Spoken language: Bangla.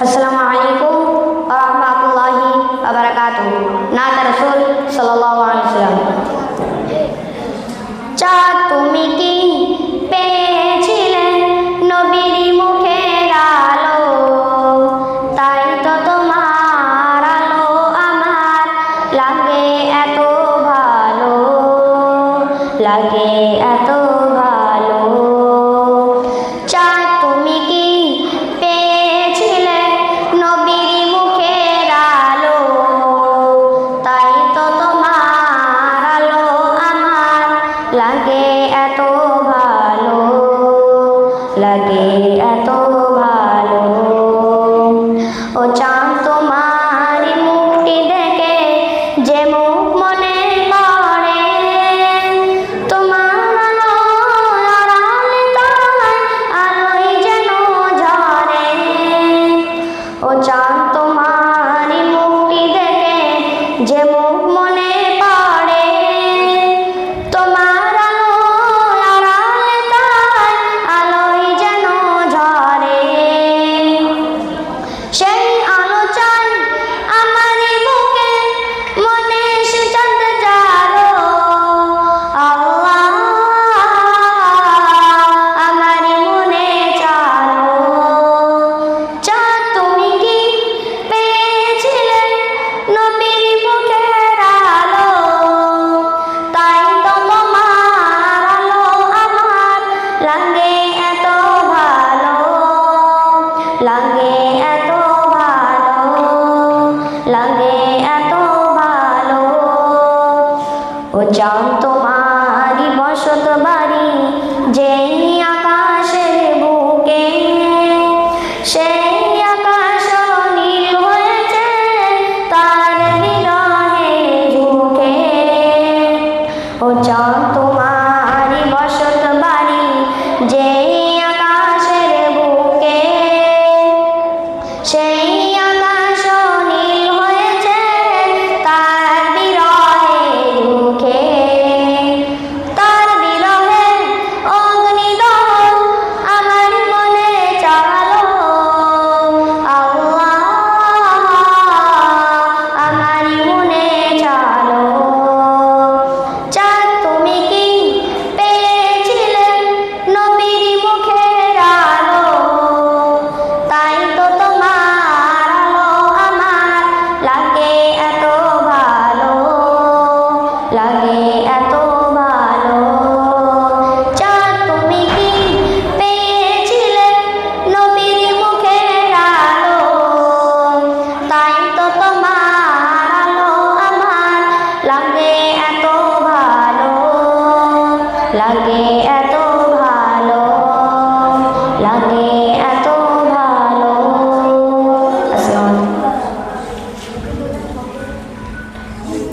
আসসালামু আলাইকুম ওয়া রাহমাতুল্লাহি ওয়া বারাকাতুহু। নাত রাসূল সাল্লাল্লাহু আলাইহি ওয়াসাল্লাম। চাঁদ তুমি কি পেয়েছিলে নবীর মুখের আলো, তাই তো তোমার আলো আমার লাগে এত ভালো, লাগে এত ভালো। চাঁদ তুমি কি পেয়েছিলে নবীর মুখের আলো, তাই তো তোমার আলো আমার লাগে এত ভালো, লাগে এত ভালো। ও চাঁদ তোমার মুখটি দেখে যে মুখ মনে পড়ে, তোমার আলো আড়ালে তাই আলোয় যেন ঝরে। ও চাঁদ তোমার মুখটি দেখে যে মুখ মনে পড়ে, তোমার আলো আড়ালে তাই আলোয় যেন ঝরে। সেই আলো চাই আমার বুকে মনে সে চাঁদ জালো, আল্লাহ আমার মনে চালো। চাঁদ তুমি কি পেয়েছিলে নবীর মুখের আলো, তাই তো তোমার আলো আমার লাগে এত ভালো, লাগে এত ভালো, লাগে এত ভালো। ও চাঁদ তোমারই বসত বাড়ি যেই আকাশের বুকে, সেই আকাশ নীল হয়েছে তার বিরহে ঝুঁকে। ও চাঁদ তোমারই বসত বাড়ি যেই আকাশের বুকে, সেই আকাশ নীল হয়েছে তার বিরহে ঝুঁকে। তার বিরহে অগ্নিদহন আমার মনে চালো, আল্লাহ আমার মনে চালো। চাঁদ তুমি কি পেয়েছিলে নবীর মুখের আলো, তাই তো তোমার আলো আমার লাগে এত ভালো, লাগে এত ভালো। চাঁদ তুমি কি পেয়েছিলে নবীর মুখের আলো, তাই তো তোমার আলো আমার লাগে এত ভালো, লাগে এত